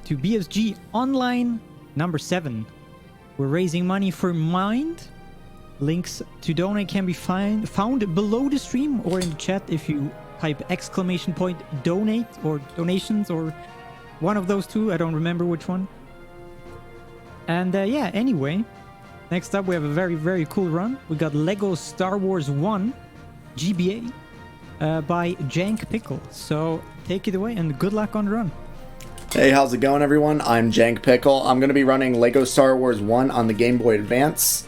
to BSG Online number 7. We're raising money for Mind. Links to donate can be found below the stream or in the chat if you type !donate or donations or one of those two. I don't remember which one. And yeah, anyway, next up we have a very, very cool run. We got Lego Star Wars 1 GBA by JankPickle. So take it away and good luck on the run. Hey, how's it going, everyone? I'm JankPickle. I'm going to be running Lego Star Wars 1 on the Game Boy Advance.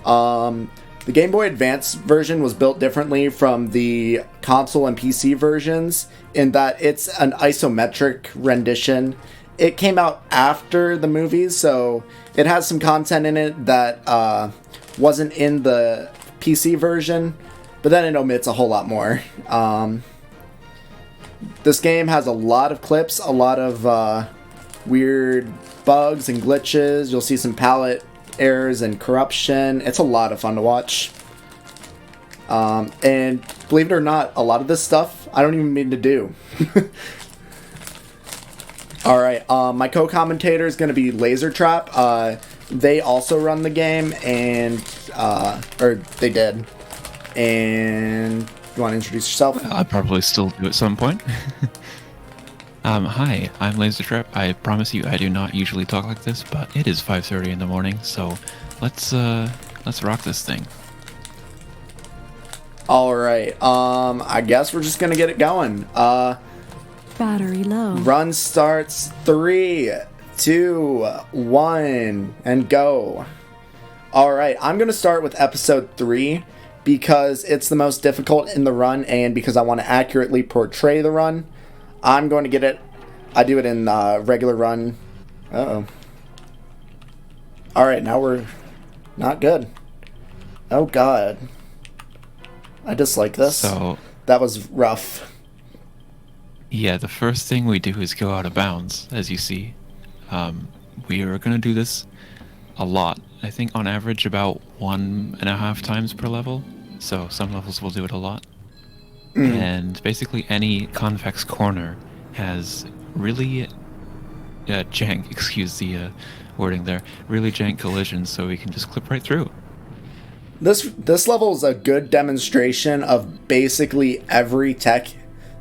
The Game Boy Advance version was built differently from the console and PC versions in that it's an isometric rendition. It came out after the movies, so it has some content in it that wasn't in the PC version, but then it omits a whole lot more. This game has a lot of clips, a lot of weird bugs and glitches. You'll see some palette errors and corruption. It's a lot of fun to watch. And believe it or not, a lot of this stuff I don't even mean to do. Alright, my co-commentator is going to be Lasertrap. They also run the game, and or they did. And you want to introduce yourself? I probably still do at some point. Hi, I'm Lasertrap. I promise you I do not usually talk like this, but it is 5:30 in the morning, so let's rock this thing. Alright, I guess we're just gonna get it going. Battery low. Run starts 3, 2, 1, and go. Alright, I'm gonna start with episode 3 because it's the most difficult in the run and because I want to accurately portray the run. I'm going to get it. I do it in regular run. Uh-oh. Alright, now we're not good. Oh god. I dislike this. So that was rough. yeah, the first thing we do is go out of bounds, as you see. We are going to do this a lot. I think on average about 1.5 times per level. So some levels will do it a lot. And basically any convex corner has really jank, excuse the wording there, really jank collisions, so we can just clip right through. This level is a good demonstration of basically every tech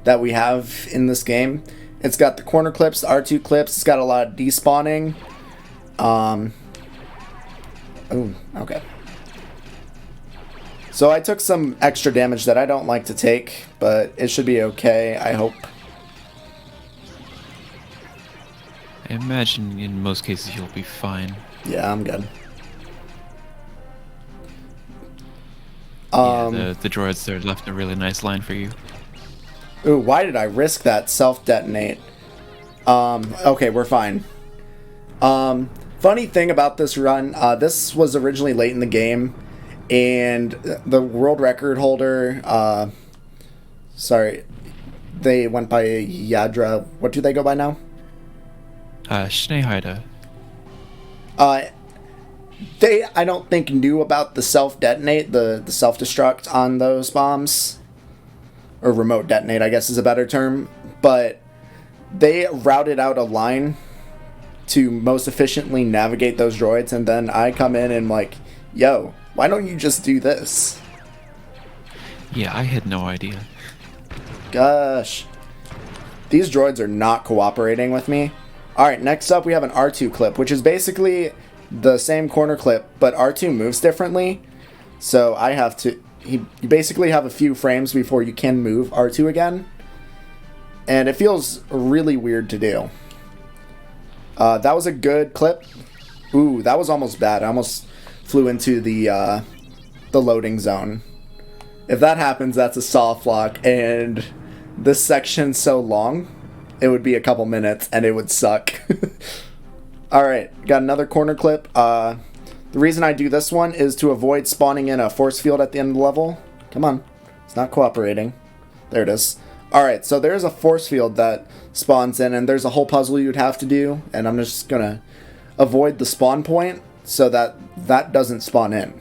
that we have in this game. It's got the corner clips, the R2 clips, it's got a lot of despawning. Oh, okay. So I took some extra damage that I don't like to take, but it should be okay, I hope. I imagine in most cases you'll be fine. Yeah, I'm good. Yeah, the droids there left a really nice line for you. Ooh, why did I risk that self-detonate? Okay, we're fine. Funny thing about this run, this was originally late in the game, and the world record holder, sorry, they went by Yadra. What do they go by now? Schneeheide. They, I don't think, knew about the self-detonate, the self-destruct on those bombs. Or remote detonate, I guess is a better term. But they routed out a line to most efficiently navigate those droids, and then I come in and like, yo, why don't you just do this? Yeah, I had no idea. Gosh. These droids are not cooperating with me. Alright, next up we have an R2 clip, which is basically the same corner clip, but R2 moves differently. So I have to... You basically have a few frames before you can move R2 again. And it feels really weird to do. That was a good clip. Ooh, that was almost bad. I almost flew into the loading zone. If that happens, that's a soft lock, and this section's so long, it would be a couple minutes, and it would suck. Alright, got another corner clip. The reason I do this one is to avoid spawning in a force field at the end of the level. Come on, it's not cooperating. There it is. Alright, so there's a force field that spawns in, and there's a whole puzzle you'd have to do, and I'm just gonna avoid the spawn point so that that doesn't spawn in.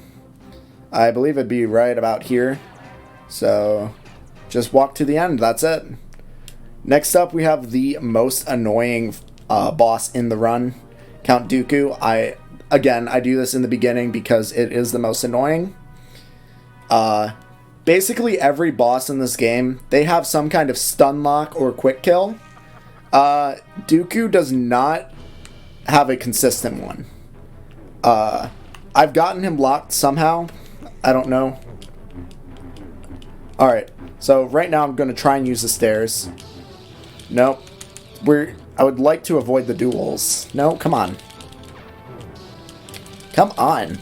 I believe it'd be right about here. So just walk to the end, that's it. Next up we have the most annoying boss in the run, Count Dooku. I do this in the beginning because it is the most annoying. Basically every boss in this game, they have some kind of stun lock or quick kill. Dooku does not have a consistent one. I've gotten him locked somehow. I don't know. Alright, so right now I'm going to try and use the stairs. Nope. I would like to avoid the duels. No, come on. Come on.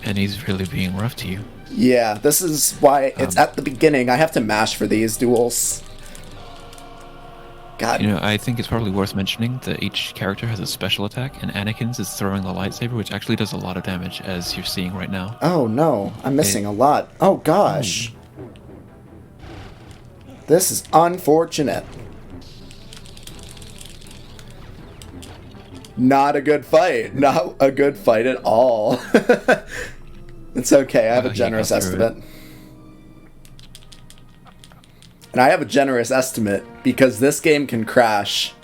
And he's really being rough to you. Yeah, this is why it's at the beginning. I have to mash for these duels. God. You know, I think it's probably worth mentioning that each character has a special attack, and Anakin's is throwing the lightsaber, which actually does a lot of damage, as you're seeing right now. Oh no, I'm missing a lot. Oh gosh. This is unfortunate. Not a good fight. Not a good fight at all. It's okay, I have a generous estimate. And I have a generous estimate because this game can crash.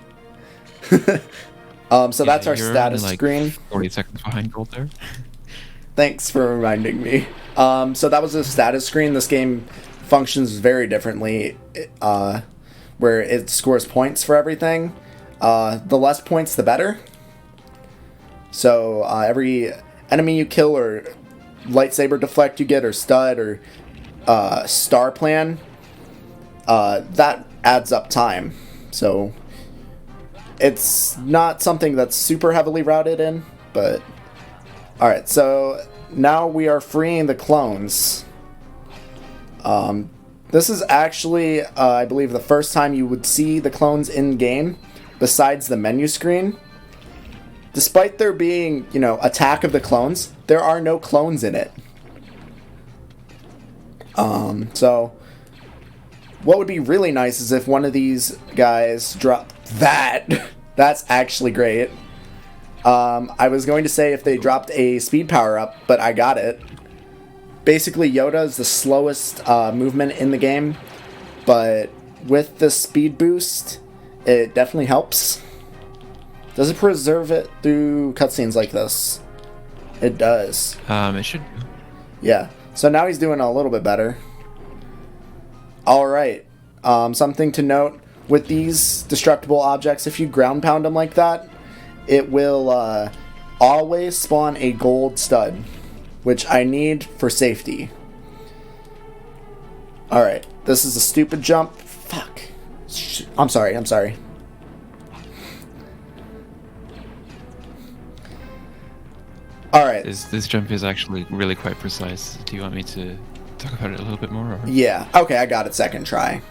So that's our status screen. 40 seconds behind gold there. Thanks for reminding me. So that was the status screen. This game functions very differently, where it scores points for everything. The less points, the better. So every enemy you kill or lightsaber deflect you get or stud or star plan, that adds up time. So it's not something that's super heavily routed in, but alright, so now we are freeing the clones. This is actually, I believe, the first time you would see the clones in game besides the menu screen. Despite there being, Attack of the Clones, there are no clones in it. So what would be really nice is if one of these guys dropped that. That's actually great. I was going to say if they dropped a speed power up, but I got it. Basically, Yoda is the slowest movement in the game, but with the speed boost, it definitely helps. Does it preserve it through cutscenes like this? It does. It should. Yeah. So now he's doing a little bit better. Alright. Something to note. With these destructible objects, if you ground pound them like that, it will always spawn a gold stud, which I need for safety. Alright. This is a stupid jump. Fuck. I'm sorry. Alright. This jump is actually really quite precise. Do you want me to talk about it a little bit more? Or? Yeah. Okay, I got it second try.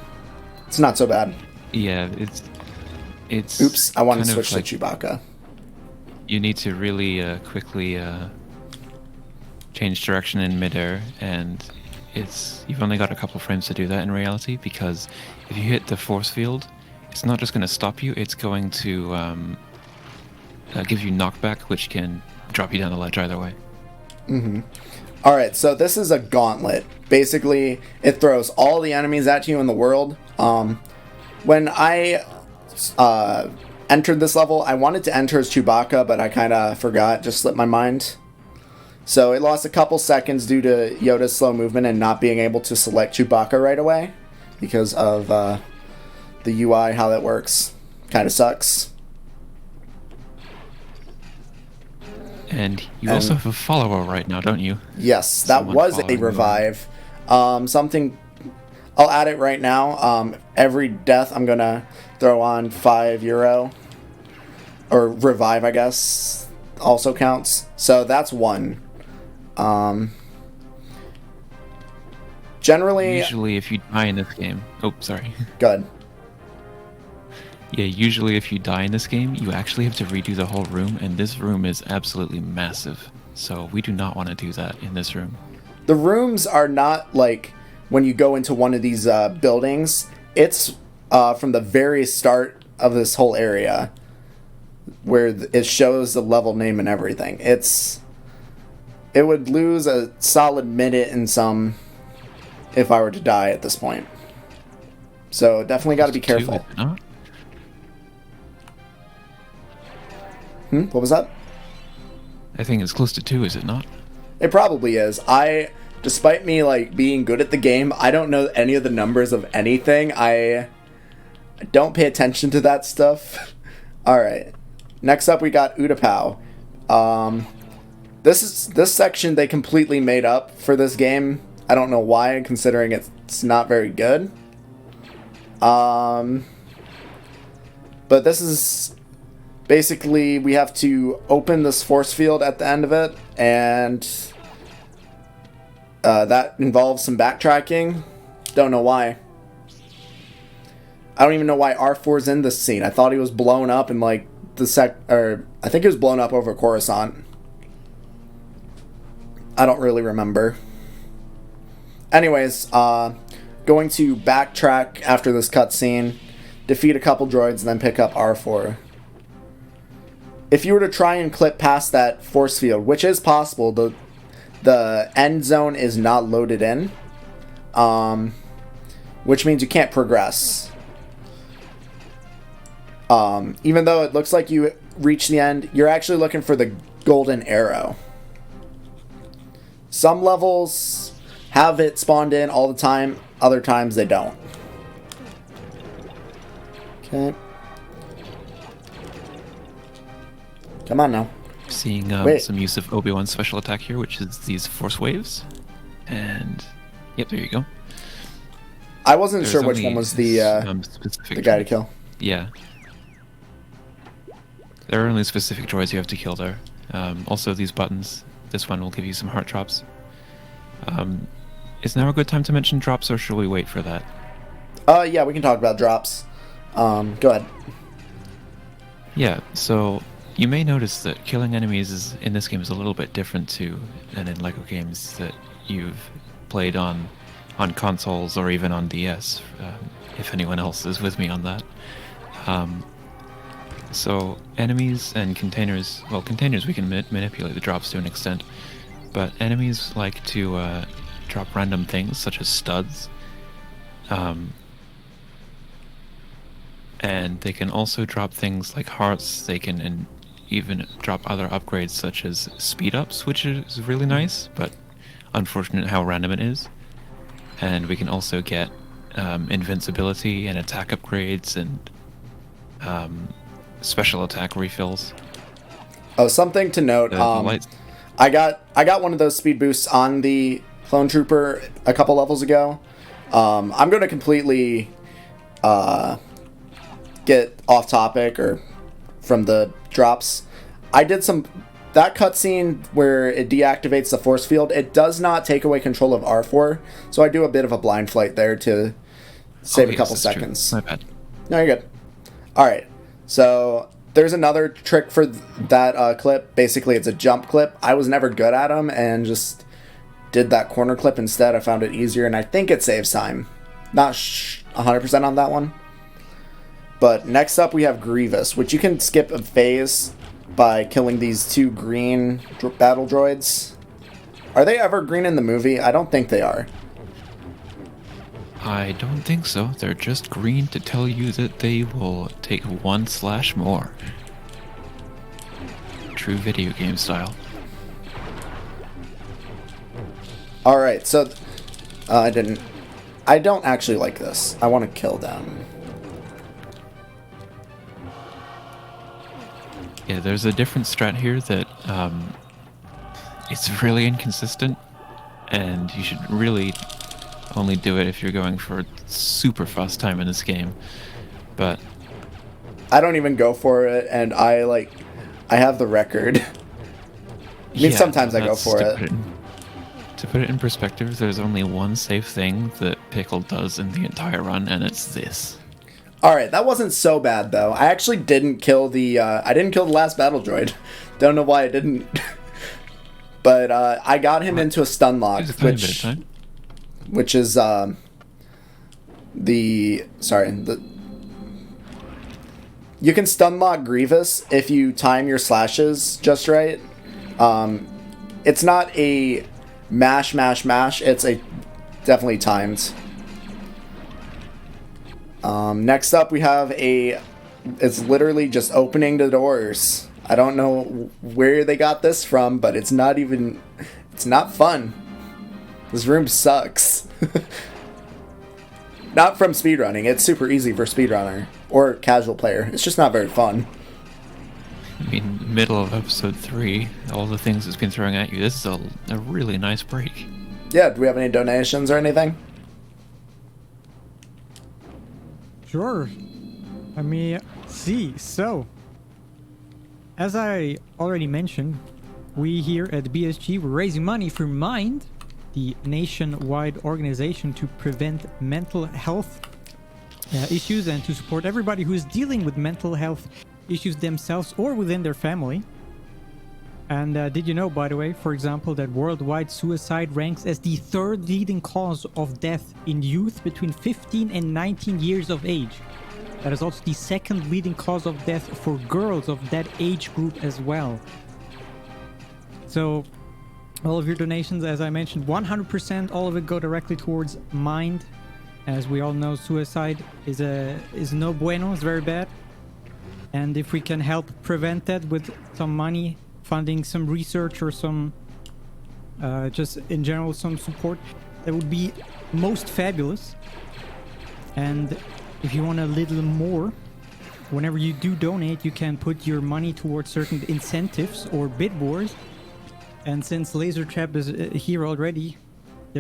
It's not so bad. Yeah, it's. Oops, I want to switch to Chewbacca. You need to really quickly change direction in midair, and you've only got a couple frames to do that in reality, because if you hit the force field, it's not just going to stop you, it's going to give you knockback, which can drop you down the ledge either way. Alright, so this is a gauntlet. Basically, it throws all the enemies at you in the world. When I entered this level, I wanted to enter as Chewbacca, but I kind of forgot, just slipped my mind. So it lost a couple seconds due to Yoda's slow movement and not being able to select Chewbacca right away because of the UI, how that works. Kind of sucks. And you also have a follower right now, don't you? Yes, that was a revive. Something... I'll add it right now. Every death I'm gonna throw on €5. Or revive, I guess, also counts. So that's one. Generally... Usually if you die in this game... Oh, sorry. Good. Yeah, usually if you die in this game, you actually have to redo the whole room, and this room is absolutely massive. So we do not want to do that in this room. The rooms are not like when you go into one of these buildings. It's from the very start of this whole area where it shows the level name and everything. It would lose a solid minute and some if I were to die at this point. So definitely got to be Two, careful. is it not? What was that? I think it's close to 2, is it not? It probably is. Despite me like being good at the game, I don't know any of the numbers of anything. I don't pay attention to that stuff. All right. Next up, we got Udapow. This section they completely made up for this game. I don't know why, considering it's not very good. But this is basically we have to open this force field at the end of it, and that involves some backtracking. Don't know why. I don't even know why R4's in this scene. I thought he was blown up in like I think he was blown up over Coruscant. I don't really remember. Anyways, going to backtrack after this cutscene, defeat a couple droids, and then pick up R4. If you were to try and clip past that force field, which is possible, the end zone is not loaded in, which means you can't progress. Even though it looks like you reach the end, you're actually looking for the golden arrow. Some levels have it spawned in all the time, other times they don't. Okay. Come on now. Seeing some use of Obi-Wan's special attack here, which is these force waves. And, yep, there you go. I wasn't sure which one was the guy to kill. Yeah. There are only specific droids you have to kill there. Also, these buttons. This one will give you some heart drops. Is now a good time to mention drops, or should we wait for that? Yeah, we can talk about drops. Go ahead. Yeah, so you may notice that killing enemies in this game is a little bit different than in LEGO games that you've played on consoles or even on DS, if anyone else is with me on that. So enemies and containers, well, containers we can manipulate the drops to an extent, but enemies like to drop random things such as studs, and they can also drop things like hearts. They can even drop other upgrades such as speed ups, which is really nice, but unfortunate how random it is. And we can also get invincibility and attack upgrades and special attack refills. Oh, something to note. I got one of those speed boosts on the clone trooper a couple levels ago. I'm going to completely get off topic or from the drops. I did that cutscene where it deactivates the force field. It does not take away control of R4, so I do a bit of a blind flight there to save a couple seconds. True. My bad. No, you're good. All right. So there's another trick for that clip. Basically, it's a jump clip. I was never good at them and just did that corner clip instead. I found it easier, and I think it saves time. Not 100% on that one. But next up, we have Grievous, which you can skip a phase by killing these two green battle droids. Are they ever green in the movie? I don't think they are. I don't think so. They're just green to tell you that they will take 1/ more. True video game style. Alright, so I don't actually like this. I want to kill them. Yeah, there's a different strat here that it's really inconsistent, and you should really only do it if you're going for super fast time in this game. But I don't even go for it, and I have the record. I mean, sometimes I go for it. To put it in perspective, there's only one safe thing that Pickle does in the entire run, and it's this. Alright, that wasn't so bad, though. I actually didn't kill the last battle droid. Don't know why I didn't. But I got him into a stun lock, which is you can stun lock Grievous if you time your slashes just right. It's not a mash, it's a definitely timed. Next up, we have it's literally just opening the doors. I don't know where they got this from, but it's not fun. This room sucks. Not from speedrunning. It's super easy for speedrunner or casual player. It's just not very fun. I mean, middle of episode 3, all the things it's been throwing at you, this is a really nice break. Yeah, do we have any donations or anything? Sure. Let me see. So, as I already mentioned, we here at BSG were raising money for Mind, the nationwide organization to prevent mental health issues and to support everybody who is dealing with mental health issues themselves or within their family. And did you know, by the way, for example, that worldwide suicide ranks as the 3rd leading cause of death in youth between 15 and 19 years of age? That is also the 2nd leading cause of death for girls of that age group as well. So, all of your donations, as I mentioned, 100%, all of it go directly towards Mind. As we all know, suicide is no bueno, it's very bad. And if we can help prevent that with some money, funding some research or some, just in general, some support, that would be most fabulous. And if you want a little more, whenever you do donate, you can put your money towards certain incentives or bid wars. And since Laser Trap is here already,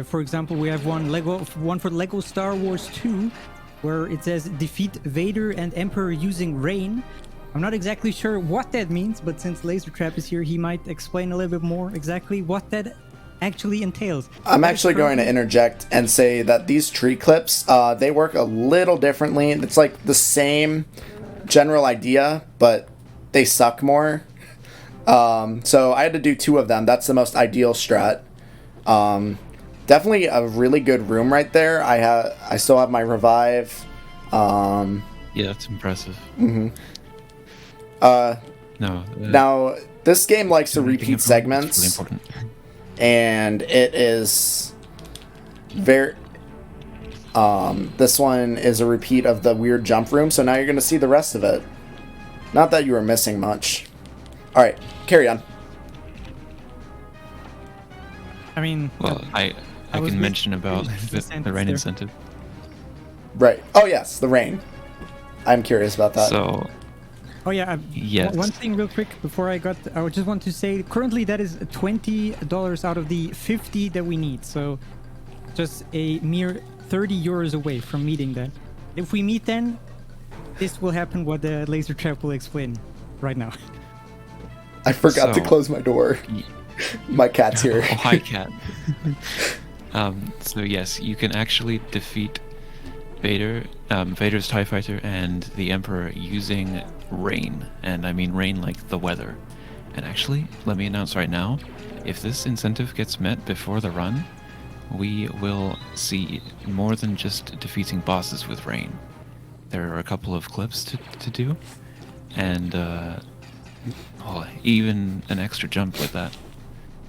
for example, we have one for Lego Star Wars 2, where it says defeat Vader and Emperor using rain. I'm not exactly sure what that means, but since Laser Trap is here, he might explain a little bit more exactly what that actually entails. I'm actually going to interject and say that these tree clips, they work a little differently. It's like the same general idea, but they suck more. So I had to do 2 of them. That's the most ideal strat. Definitely a really good room right there. I still have my revive. Yeah, that's impressive. Mm-hmm. Now, this game likes to repeat segments. Really important. And it is very... this one is a repeat of the weird jump room, so now you're going to see the rest of it. Not that you were missing much. Alright, carry on. I mean... Well, I can mention about the rain incentive. Right. Oh, yes, the rain. I'm curious about that. So... Oh yeah, yes. One thing real quick before I just want to say, currently that is $20 out of the 50 that we need. So just a mere 30 euros away from meeting that. If we meet then, this will happen what the Laser Trap will explain right now. I forgot to close my door. My cat's here. Oh, hi, cat. So yes, you can actually defeat Vader, Vader's TIE Fighter, and the Emperor using rain. And I mean rain like the weather. And actually, let me announce right now, if this incentive gets met before the run, we will see more than just defeating bosses with rain. There are a couple of clips to do, and even an extra jump with that.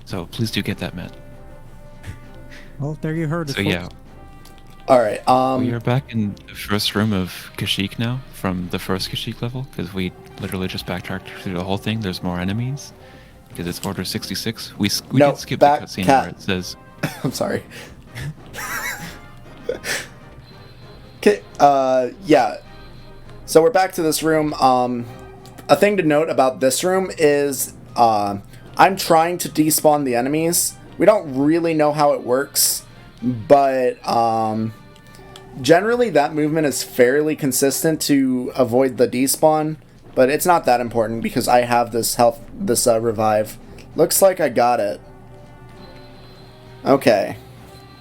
So please do get that met. Well, there you heard it. So yeah. Alright, We are back in the first room of Kashyyyk now, from the first Kashyyyk level, because we literally just backtracked through the whole thing. There's more enemies, because it's Order 66. We did skip the cutscene where it says... I'm sorry. Okay, yeah. So we're back to this room. A thing to note about this room is, I'm trying to despawn the enemies. We don't really know how it works, but, generally that movement is fairly consistent to avoid the despawn, but it's not that important because I have this revive. Looks like I got it. Okay.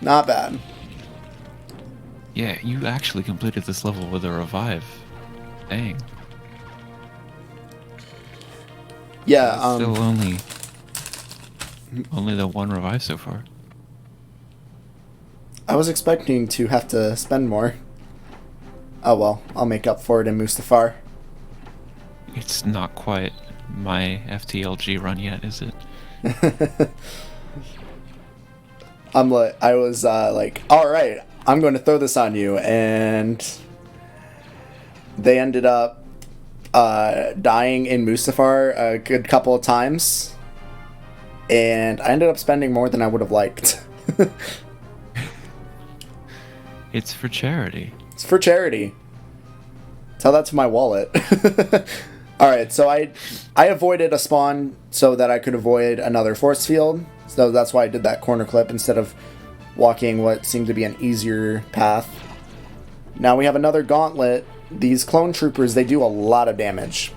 Not bad. Yeah, you actually completed this level with a revive. Dang. Yeah, Still only the one revive so far. I was expecting to have to spend more. Oh well, I'll make up for it in Mustafar. It's not quite my FTLG run yet, is it? I was like, all right, I'm going to throw this on you, and they ended up dying in Mustafar a good couple of times. And I ended up spending more than I would have liked. It's for charity. It's for charity. Tell that to my wallet. Alright, so I avoided a spawn so that I could avoid another force field. So that's why I did that corner clip instead of walking what seemed to be an easier path. Now we have another gauntlet. These clone troopers, they do a lot of damage.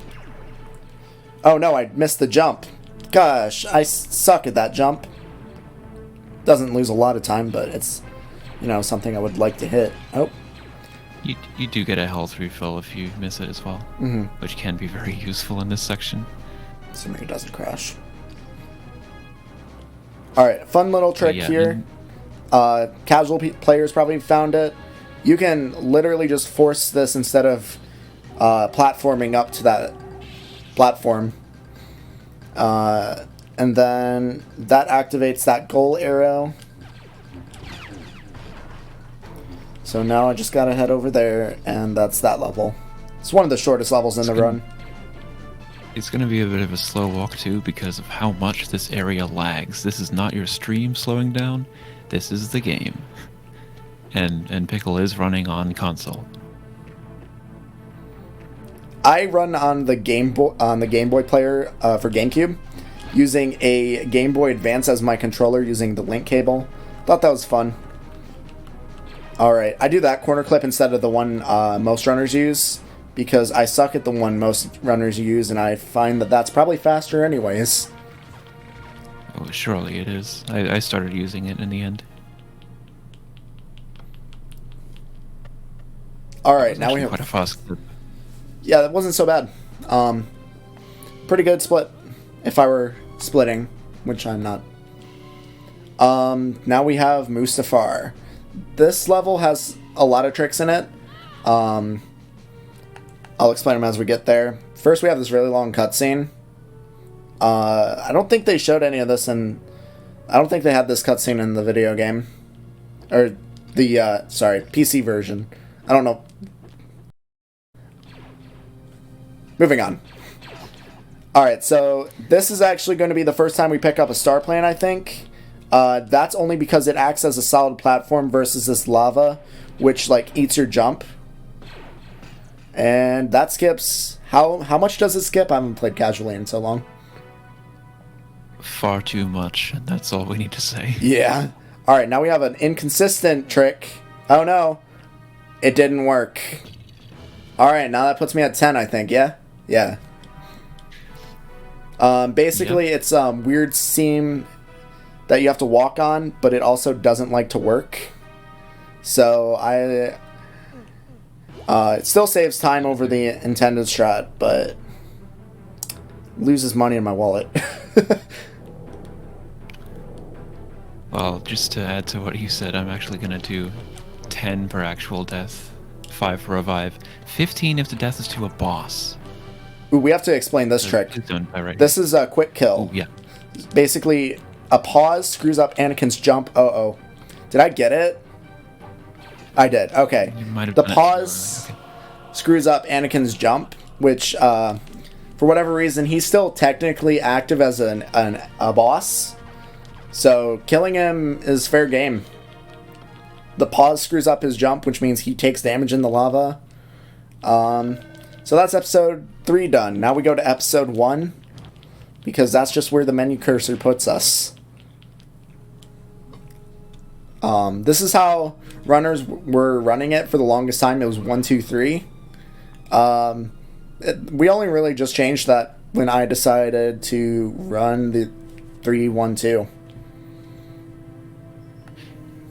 Oh no, I missed the jump. Gosh, I suck at that jump. Doesn't lose a lot of time, but it's, you know, something I would like to hit. Oh. You do get a health refill if you miss it as well, which can be very useful in this section. Assuming it doesn't crash. Alright, fun little trick here. Casual players probably found it. You can literally just force this instead of platforming up to that platform. And then that activates that goal arrow. So now I just gotta head over there, and that's that level. It's one of the shortest levels in the run. It's going to be a bit of a slow walk too because of how much this area lags. This is not your stream slowing down. This is the game. And Pickle is running on console. I run on the Game Boy player for GameCube, using a Game Boy Advance as my controller using the link cable. Thought that was fun. Alright, I do that corner clip instead of the one most runners use, because I suck at the one most runners use, and I find that that's probably faster anyways. Oh, surely it is. I started using it in the end. Alright, now we have... quite a fast clip. Yeah, that wasn't so bad. Pretty good split, if I were splitting, which I'm not. Now we have Mustafar. This level has a lot of tricks in it. I'll explain them as we get there. First, we have this really long cutscene. I don't think they showed any of this in... I don't think they had this cutscene in the video game. Or the, sorry, PC version. I don't know. Moving on. Alright, so this is actually going to be the first time we pick up a star plane, I think. That's only because it acts as a solid platform versus this lava, which, like, eats your jump. And that skips... How much does it skip? I haven't played casually in so long. Far too much, and that's all we need to say. Yeah. Alright, now we have an inconsistent trick. Oh no. It didn't work. Alright, now that puts me at 10, I think, yeah? Yeah. Basically, it's weird seam that you have to walk on, but it also doesn't like to work. So it still saves time over the intended strat, but loses money in my wallet. Well, just to add to what you said, I'm actually going to do 10 per actual death, 5 for revive, 15 if the death is to a boss. Ooh, we have to explain this trick. Right. This is a quick kill. Ooh, yeah. Basically, a pause screws up Anakin's jump. Uh-oh. Did I get it? I did. Okay. The pause screws up Anakin's jump, which, for whatever reason, he's still technically active as a boss. So, killing him is fair game. The pause screws up his jump, which means he takes damage in the lava. So that's episode 3 done. Now we go to episode 1, because that's just where the menu cursor puts us. This is how runners were running it for the longest time. It was 1, 2, 3. We only really just changed that when I decided to run the 3, 1, 2.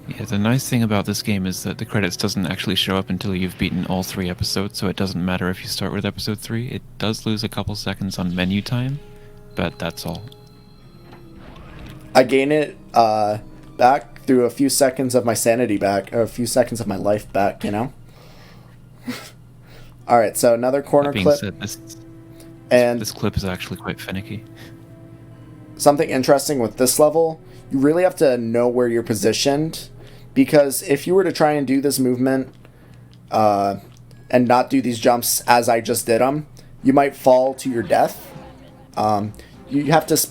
Yeah, the nice thing about this game is that the credits doesn't actually show up until you've beaten all 3 episodes, so it doesn't matter if you start with episode 3. It does lose a couple seconds on menu time, but that's all. I gain it back through a few seconds of my sanity back, or a few seconds of my life back, you know? Alright, so another corner clip. Said, this clip is actually quite finicky. Something interesting with this level, you really have to know where you're positioned, because if you were to try and do this movement and and not do these jumps as I just did them, you might fall to your death. You have to,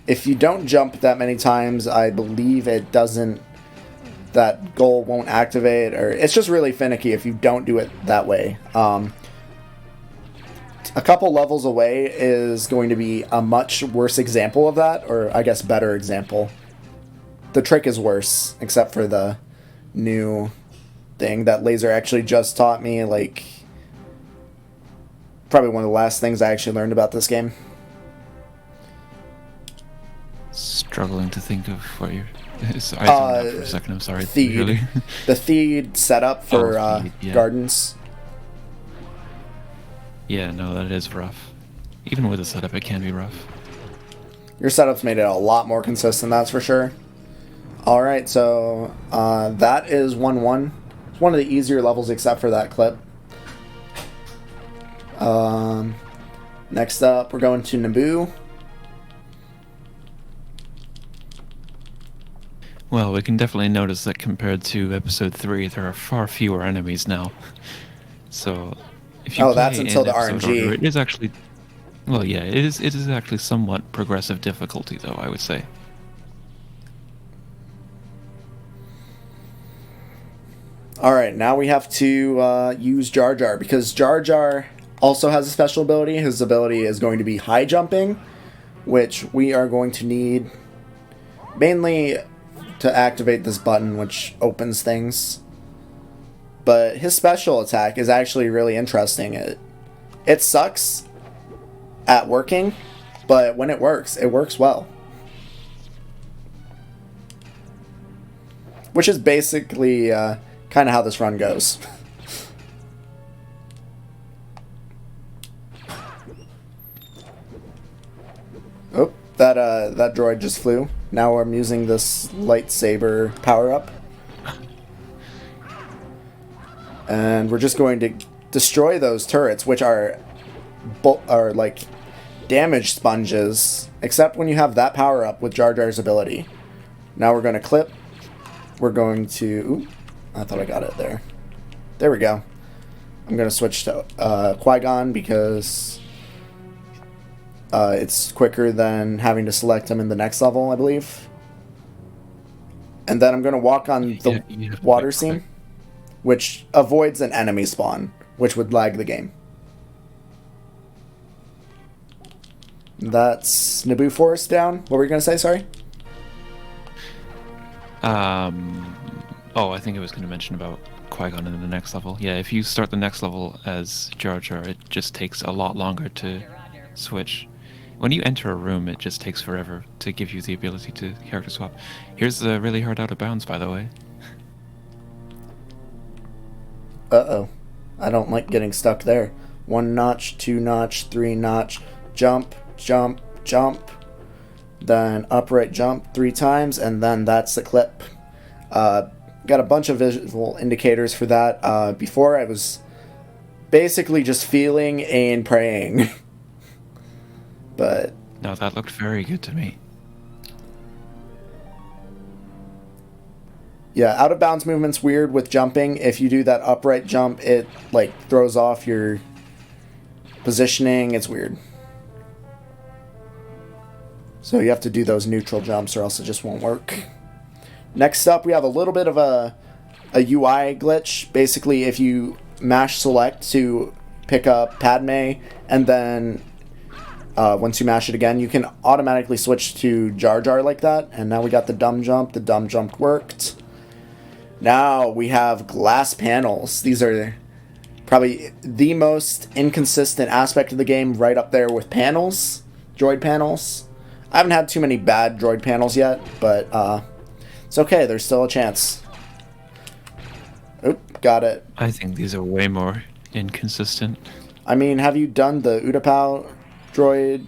if you don't jump that many times, I believe it doesn't, that goal won't activate, or it's just really finicky if you don't do it that way. A couple levels away is going to be a much worse example of that, or I guess better example. The trick is worse, except for the new thing that Laser actually just taught me, like, probably one of the last things I actually learned about this game. Struggling to think of what you're... I zoned out for a second, I'm sorry. Theed. Really? The Theed setup for Theed, yeah. gardens. Yeah, no, that is rough. Even with the setup, it can be rough. Your setup's made it a lot more consistent, that's for sure. Alright, so that is 1-1. It's one of the easier levels except for that clip. Next up, we're going to Naboo. Well, we can definitely notice that compared to episode 3, there are far fewer enemies now. So, if you that's play until in the episode RNG. order, it is actually... Well, yeah, it is actually somewhat progressive difficulty, though, I would say. Alright, now we have to use Jar Jar, because Jar Jar also has a special ability. His ability is going to be high jumping, which we are going to need mainly to activate this button, which opens things. But his special attack is actually really interesting. It sucks at working, but when it works well. Which is basically kind of how this run goes. Oh, that droid just flew. Now I'm using this lightsaber power-up. And we're just going to destroy those turrets, which are like damage sponges, except when you have that power-up with Jar Jar's ability. Now we're going to clip. We're going to... Ooh, I thought I got it there. There we go. I'm going to switch to Qui-Gon because it's quicker than having to select him in the next level, I believe. And then I'm going to walk on the water scene, which avoids an enemy spawn, which would lag the game. That's Naboo Forest down. What were you going to say, sorry? Oh, I think I was going to mention about Qui-Gon in the next level. Yeah, if you start the next level as Jar Jar, it just takes a lot longer to switch. When you enter a room, it just takes forever to give you the ability to character swap. Here's the really hard out of bounds, by the way. Uh-oh. I don't like getting stuck there. 1 notch, 2 notch, 3 notch, jump, jump, jump. Then upright jump 3 times, and then that's the clip. Got a bunch of visual indicators for that. Before I was basically just feeling and praying. But No, that looked very good to me. yeah, out of bounds movement's weird with jumping. If you do that upright jump, it like throws off your positioning. It's weird. So you have to do those neutral jumps or else it just won't work. Next up, we have a little bit of a UI glitch. Basically, if you mash select to pick up Padme, and then once you mash it again, you can automatically switch to Jar Jar like that. And now we got the dumb jump. The dumb jump worked. Now we have glass panels. These are probably the most inconsistent aspect of the game, right up there with panels, droid panels. I haven't had too many bad droid panels yet, but it's okay. There's still a chance. Oop, got it. I think these are way more inconsistent. I mean, have you done the Udapow droid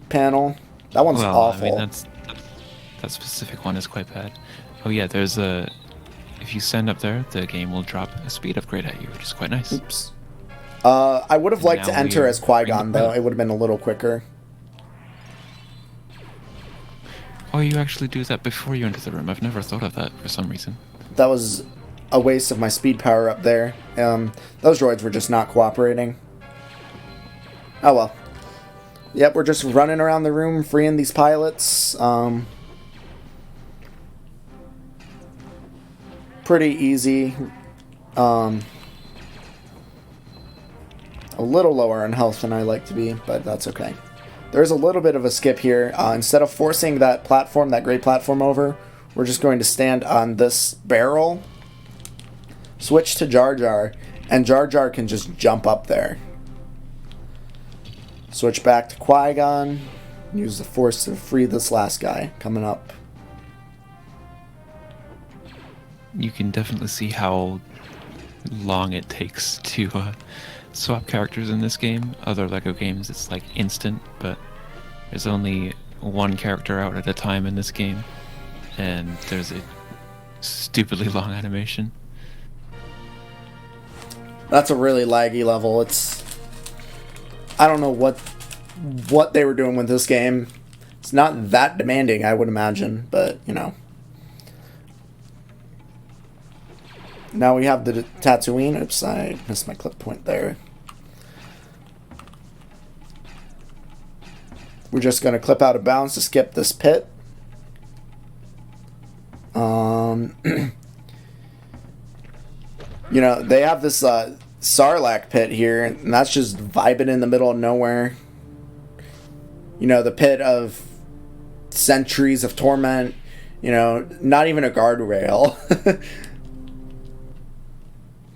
panel? That one's awful. I mean, that specific one is quite bad. Oh yeah, there's a... If you stand up there, the game will drop a speed upgrade at you, which is quite nice. Oops. I would have liked to Now enter we as Qui-Gon, bring the though. It would have been a little quicker. Oh, you actually do that before you enter the room. I've never thought of that for some reason. That was a waste of my speed power up there. Those droids were just not cooperating. Oh well. Yep, we're just running around the room freeing these pilots. Pretty easy. A little lower on health than I like to be, but that's okay. There's a little bit of a skip here. Instead of forcing that platform, that gray platform over, we're just going to stand on this barrel, switch to Jar Jar, and Jar Jar can just jump up there. Switch back to Qui-Gon, use the Force to free this last guy coming up. You can definitely see how long it takes to swap characters in this game. Other LEGO games, it's like instant, but there's only one character out at a time in this game, and there's a stupidly long animation. That's a really laggy level. I don't know what they were doing with this game. It's not that demanding, I would imagine, but you know. Now we have the Tatooine. Oops, I missed my clip point there. We're just going to clip out of bounds to skip this pit. You know, they have this Sarlacc pit here, and that's just vibing in the middle of nowhere. You know, the pit of centuries of torment. You know, not even a guardrail.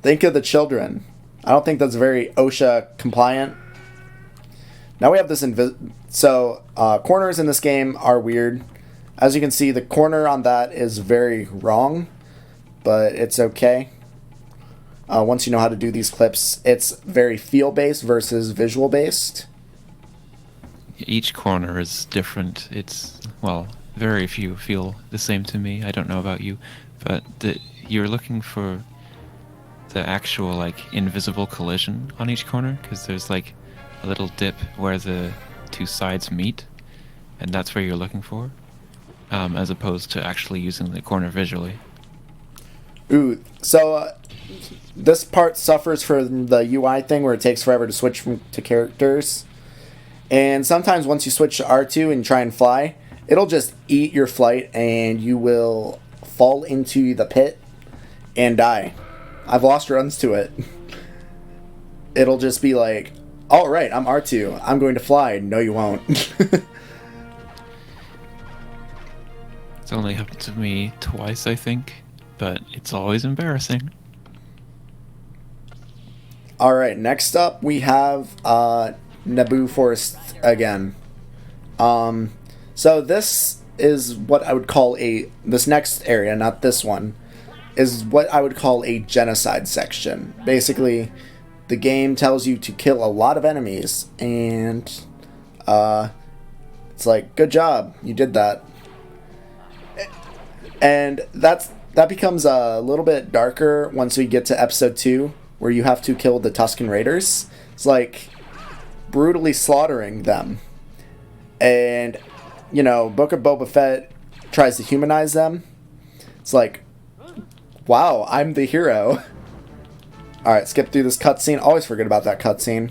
Think of the children. I don't think that's very OSHA compliant. Now we have this corners in this game are weird. As you can see, the corner on that is very wrong, but it's okay. Once you know how to do these clips, it's very feel-based versus visual-based. Each corner is different. Well, very few feel the same to me. I don't know about you, but you're looking for the actual, like, invisible collision on each corner, because there's, like, a little dip where the two sides meet, and that's where you're looking for, as opposed to actually using the corner visually. Ooh, so this part suffers from the UI thing where it takes forever to switch to characters. And sometimes once you switch to R2 and try and fly, it'll just eat your flight and you will fall into the pit and die. I've lost runs to it. It'll just be like, all right, I'm R2. I'm going to fly. No, you won't. It's only happened to me twice, I think, but it's always embarrassing. All right, next up we have Naboo Forest again. So this is what I would call this next area, not this one, is what I would call a Genocide Section. Basically, the game tells you to kill a lot of enemies, and it's like, good job, you did that. And that becomes a little bit darker once we get to episode 2, where you have to kill the Tusken Raiders. It's like brutally slaughtering them. And, you know, Book of Boba Fett tries to humanize them. It's like, wow, I'm the hero. Alright, skip through this cutscene. Always forget about that cutscene.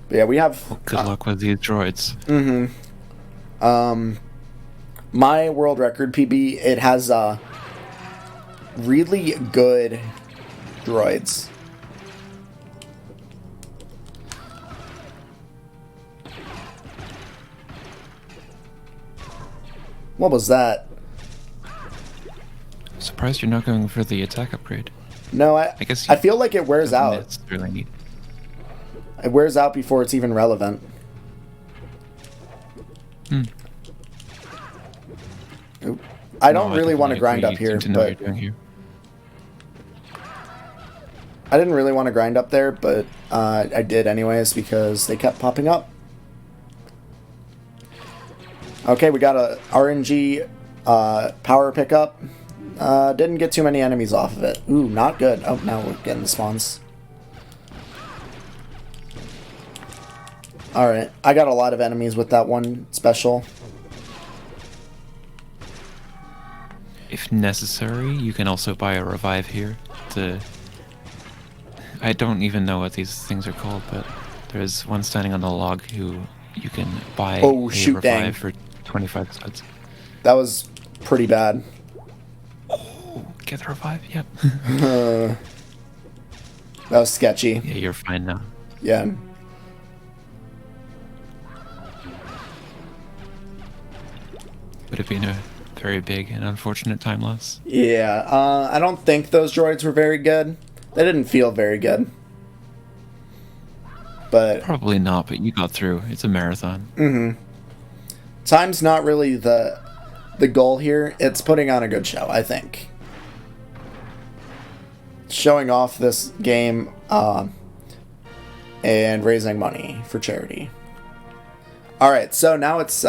But yeah, we have... Well, good luck with these droids. My world record, PB, it has really good droids. What was that? Surprised you're not going for the attack upgrade. No, I feel like it wears out. It's really neat. It wears out before it's even relevant. Oop. I don't really want to grind up here, but I didn't really want to grind up there, but I did anyways because they kept popping up. Okay, we got a RNG power pickup. Didn't get too many enemies off of it. Ooh, not good. Oh, now we're getting the spawns. Alright, I got a lot of enemies with that one special. If if necessary, you can also buy a revive here. I don't even know what these things are called, but there's one standing on the log who you can buy a revive dang. for 25 studs. That was pretty bad. Oh, get the revive, yep. That was sketchy. Yeah, you're fine now. Yeah. Would have been a very big and unfortunate time loss. Yeah, I don't think those droids were very good. They didn't feel very good. But Probably not, but you got through. It's a marathon. time's not really the goal here. It's putting on a good show, I think. Showing off this game and raising money for charity. Alright, so now it's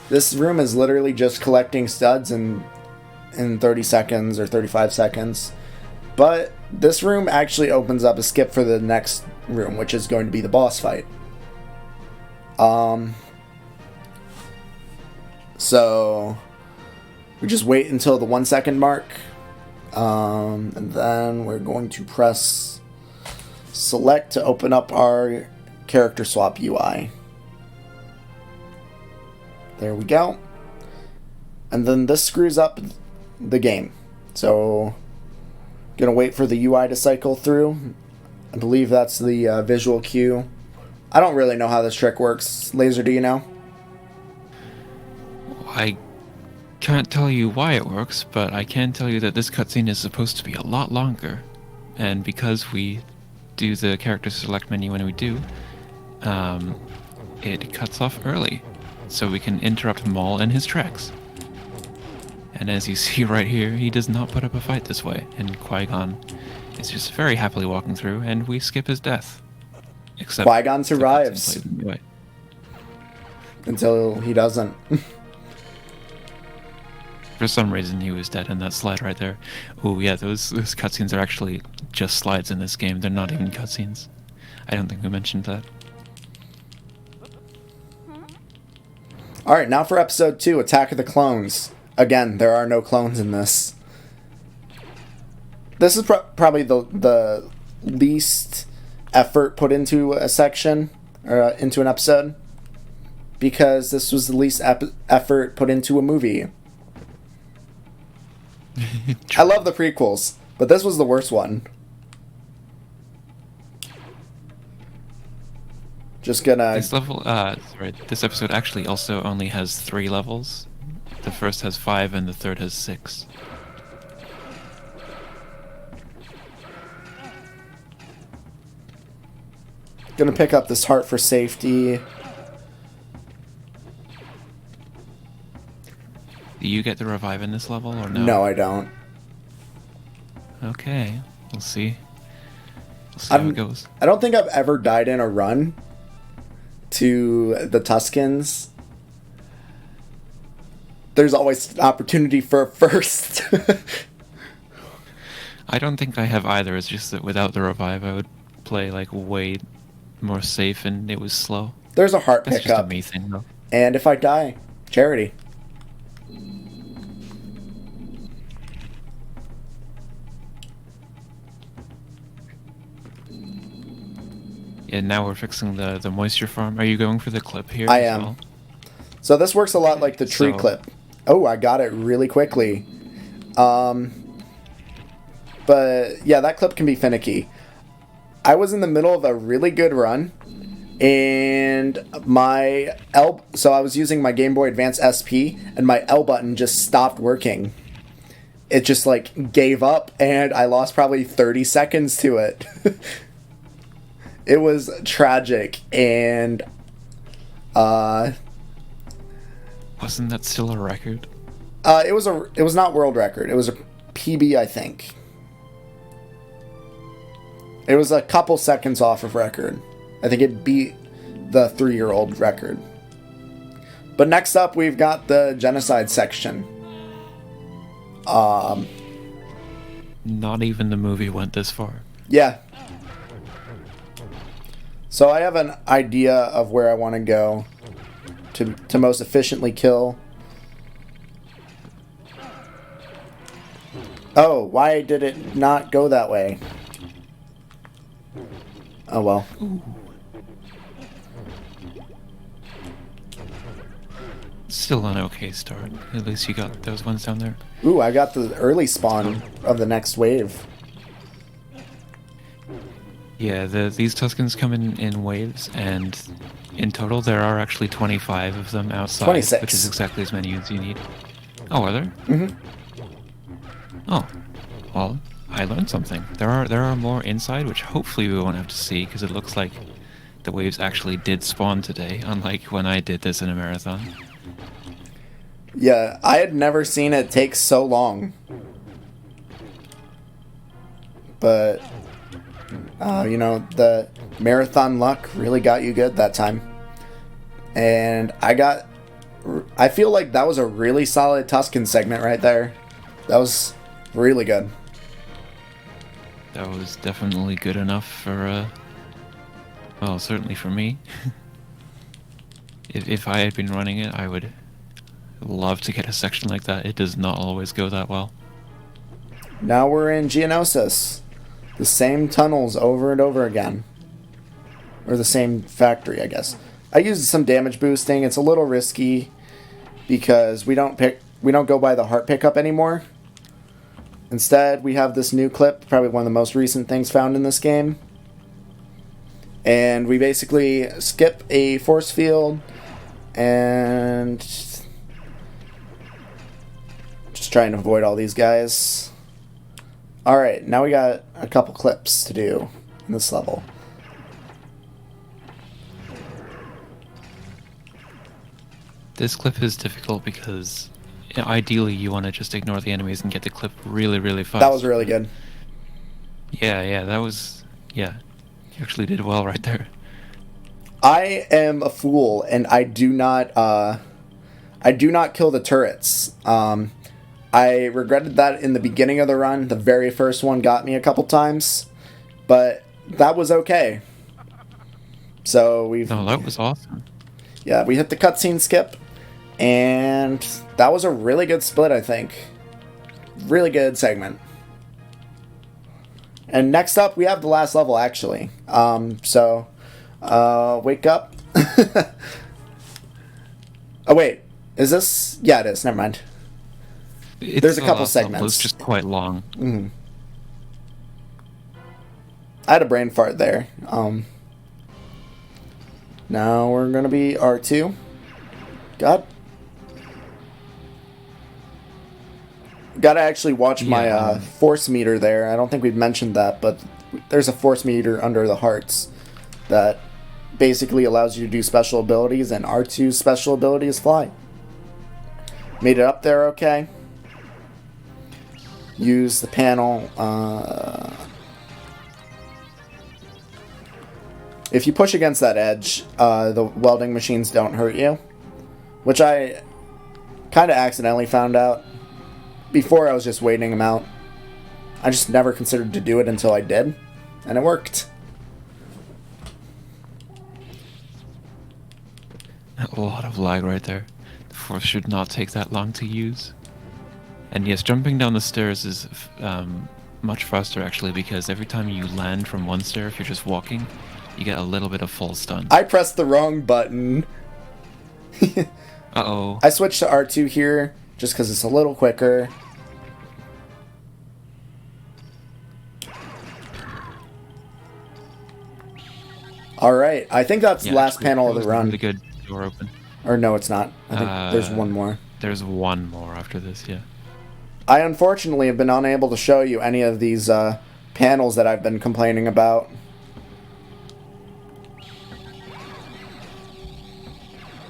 this room is literally just collecting studs in 30 seconds or 35 seconds. But this room actually opens up a skip for the next room, which is going to be the boss fight. So we just wait until the 1 second mark. And then we're going to press select to open up our character swap UI. There we go. And then this screws up the game. So gonna wait for the UI to cycle through. I believe that's the visual cue. I don't really know how this trick works. Laser, do you know? I can't tell you why it works, but I can tell you that this cutscene is supposed to be a lot longer. And because we do the character select menu when we do, it cuts off early. So we can interrupt Maul in his tracks. And as you see right here, he does not put up a fight this way, and Qui-Gon is just very happily walking through, and we skip his death. Except Qui-Gon survives. Until he doesn't. For some reason, he was dead in that slide right there. Oh yeah, those cutscenes are actually just slides in this game. They're not even cutscenes. I don't think we mentioned that. Alright, now for episode 2, Attack of the Clones. Again, there are no clones in this. This is probably the least effort put into a section, or into an episode. Because this was the least effort put into a movie. I love the prequels, but this was the worst one. Just gonna... This episode actually also only has 3 levels. The first has 5 and the third has 6. Gonna pick up this heart for safety. Do you get the revive in this level or no? No, I don't. Okay, we'll see. We'll see how it goes. I don't think I've ever died in a run to the Tuskens. There's always an opportunity for a first. I don't think I have either. It's just that without the revive, I would play like way more safe, and it was slow. There's a heart That's pickup. just a me thing, though. And if I die, charity. Yeah, now we're fixing the moisture farm. Are you going for the clip here? I as am. well? So this works a lot like the tree So- clip. Oh, I got it really quickly. But yeah, that clip can be finicky. I was in the middle of a really good run, and so I was using my Game Boy Advance SP, and my L button just stopped working. It just like gave up, and I lost probably 30 seconds to it. It was tragic, and Wasn't that still a record? it was not world record. It was a PB, I think. It was a couple seconds off of record. I think it beat the 3-year-old record. But next up, we've got the Genocide Section. Not even the movie went this far. Yeah. So I have an idea of where I want to go to most efficiently kill Oh, why did it not go that way? Oh well. Still an okay start. At least you got those ones down there. Ooh, I got the early spawn of the next wave. Yeah, these Tuscans come in waves, and in total there are actually 25 of them outside, 26. which is exactly as many as you need. Oh, are there? Mm-hmm. Oh, well, I learned something. There are more inside, which hopefully we won't have to see, because it looks like the waves actually did spawn today, unlike when I did this in a marathon. Yeah, I had never seen it take so long. But, you know, the marathon luck really got you good that time. And I feel like that was a really solid Tuscan segment right there. That was really good. That was definitely good enough for, well, certainly for me. If I had been running it, I would love to get a section like that. It does not always go that well. Now we're in Geonosis. The same tunnels over and over again. Or the same factory, I guess. I used some damage boosting. It's a little risky because we don't go by the heart pickup anymore. Instead, we have this new clip, probably one of the most recent things found in this game. And we basically skip a force field and just trying to avoid all these guys. Alright, now we got a couple clips to do in this level. This clip is difficult because ideally you want to just ignore the enemies and get the clip really, really fast. That was really good. Yeah, that was... Yeah, you actually did well right there. I am a fool, and I do not kill the turrets. I regretted that in the beginning of the run. The very first one got me a couple times, but that was okay. So No, that was awesome. Yeah, we hit the cutscene skip, and that was a really good split, I think. Really good segment. And next up, we have the last level, actually. Wake up. Oh, wait. Is this? Yeah, it is. Never mind. There's a couple segments. It's just quite long. Mm-hmm. I had a brain fart there. Now we're going to be R2. God. Gotta actually watch my force meter there. I don't think we've mentioned that, but there's a force meter under the hearts that basically allows you to do special abilities, and R2's special ability is fly. Made it up there okay. Use the panel. If you push against that edge, the welding machines don't hurt you, which I kind of accidentally found out. Before, I was just waiting them out. I just never considered to do it until I did, and it worked. A lot of lag right there. The force should not take that long to use. And yes, jumping down the stairs is much faster actually, because every time you land from one stair, if you're just walking, you get a little bit of full stun. I pressed the wrong button. Uh-oh. I switched to R2 here, just because it's a little quicker. Alright, I think that's the last panel of the run. Really good door open. Or no, it's not. I think there's one more. There's one more after this, yeah. I unfortunately have been unable to show you any of these panels that I've been complaining about.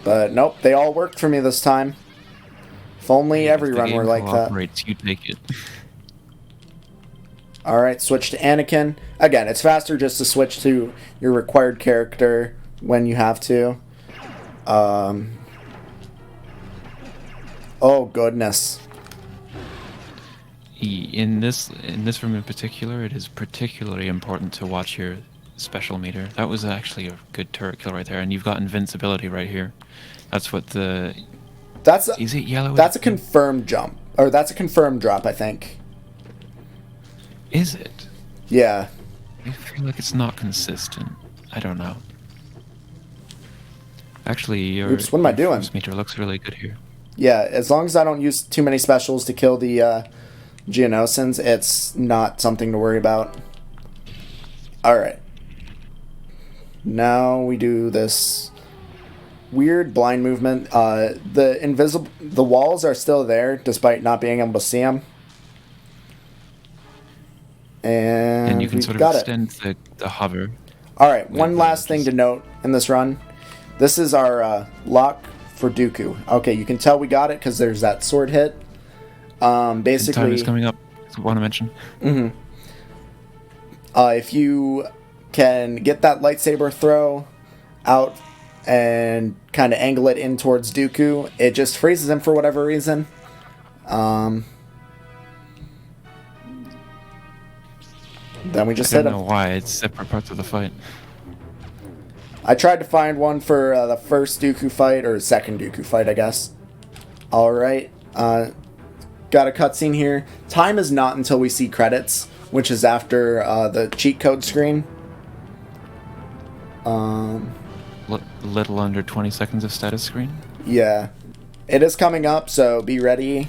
But nope, they all worked for me this time. If only every run were like that. You take it. Alright, switch to Anakin. Again, it's faster just to switch to your required character when you have to. Oh, goodness. In this room in particular, it is particularly important to watch your special meter. That was actually a good turret kill right there, and you've got invincibility right here. That's what the... Is it yellow? That's a confirmed jump. Or that's a confirmed drop, I think. Is it? Yeah. I feel like it's not consistent. I don't know. Actually, your Oops, what am I doing? force meter looks really good here. Yeah, as long as I don't use too many specials to kill the Geonosins, it's not something to worry about. Alright. Now we do this weird blind movement. The walls are still there despite not being able to see them. And you can we've sort of got extend the hover. Alright, one with, last thing to note in this run. This is our lock for Dooku. Okay, you can tell we got it because there's that sword hit. Basically, Time is coming up. I want to mention. If you can get that lightsaber throw out and kind of angle it in towards Dooku, it just freezes him for whatever reason. Then we just I hit don't him. know why. It's separate parts of the fight. I tried to find one for the first Dooku fight, or second Dooku fight, I guess. Alright. Got a cutscene here. Time is not until we see credits, which is after the cheat code screen. Little under 20 seconds of status screen. Yeah. It is coming up, so be ready.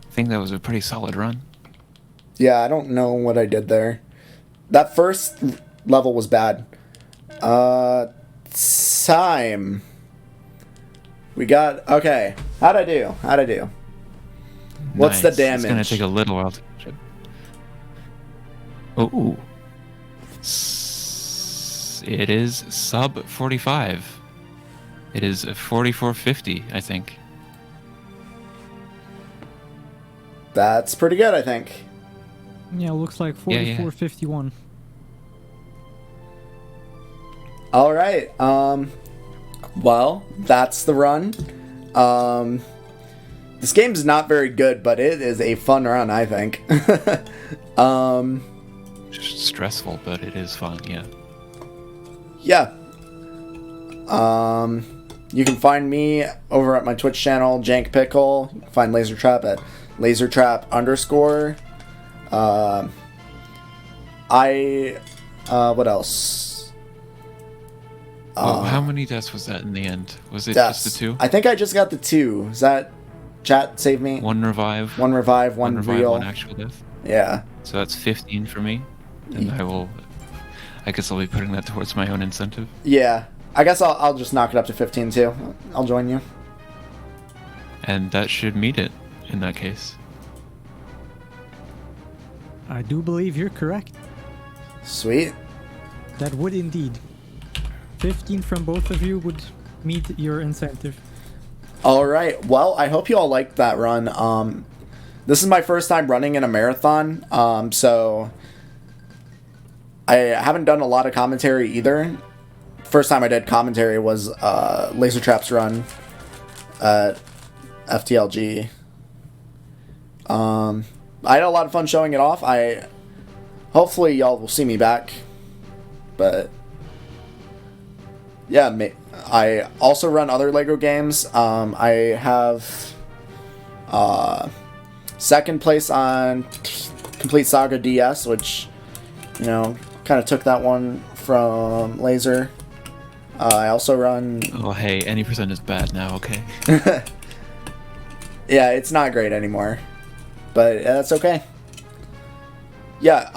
I think that was a pretty solid run. Yeah, I don't know what I did there. That first level was bad. Time. We got... Okay. How'd I do? What's the Nice. damage? It's gonna take a little while to... Oh. It is sub 45. It is 4450, I think. That's pretty good, I think. Yeah, looks like Yeah. 44.51. All right. Well, that's the run. This game's not very good, but it is a fun run, I think. Stressful, but it is fun, yeah. Yeah. You can find me over at my Twitch channel, JankPickle. You can find LaserTrap at LaserTrap_. What else? How many deaths was that in the end? Was it Deaths. just the 2? I think I just got the 2. Is that chat save me? One revive. One revive, one real. One actual death. Yeah. So that's 15 for me. And I guess I'll be putting that towards my own incentive. Yeah. I guess I'll just knock it up to 15 too. I'll join you. And that should meet it in that case. I do believe you're correct. Sweet. That would indeed. 15 from both of you would meet your incentive. All right. Well, I hope you all liked that run. This is my first time running in a marathon, so I haven't done a lot of commentary either. First time I did commentary was LaserTrap's run at FTLG. I had a lot of fun showing it off. Hopefully y'all will see me back, but yeah, I also run other LEGO games. I have second place on Complete Saga DS, which, you know, kind of took that one from Laser. I also run... Oh, hey, any percent is bad now, okay? Yeah, it's not great anymore, but that's okay. Yeah,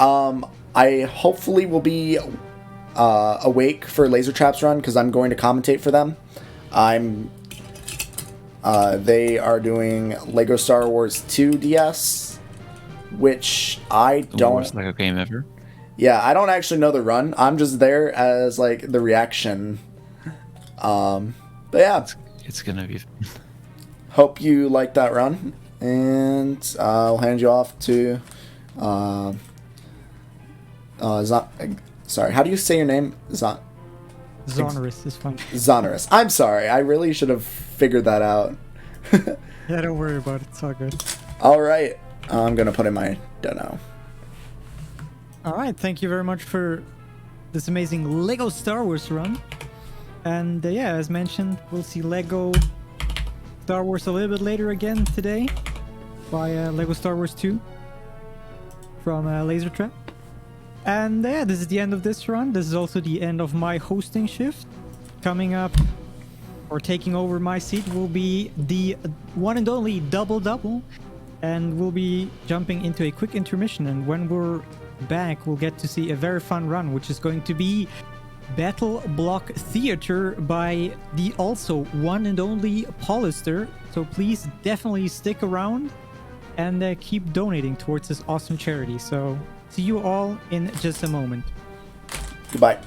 I hopefully will be awake for LaserTrap's run because I'm going to commentate for them. They are doing Lego Star Wars 2 DS, which I The don't... worst LEGO game ever. Yeah, I don't actually know the run. I'm just there as, like, the reaction. But yeah. It's gonna be... Hope you like that run. And I'll hand you off to... sorry, how do you say your name? Zonorous is fine. Zonorous. I'm sorry. I really should have figured that out. Yeah, don't worry about it. It's all good. All right. I'm going to put in my dono. All right. Thank you very much for this amazing Lego Star Wars run. And yeah, as mentioned, we'll see Lego Star Wars a little bit later again today by Lego Star Wars 2 from Laser Trap. And yeah, this is the end of this run. This is also the end of my hosting shift. Coming up, or taking over my seat, will be the one and only Double. And we'll be jumping into a quick intermission. And when we're back, we'll get to see a very fun run, which is going to be Battle Block Theater by the also one and only Polister. So please definitely stick around and keep donating towards this awesome charity. So see you all in just a moment. Goodbye.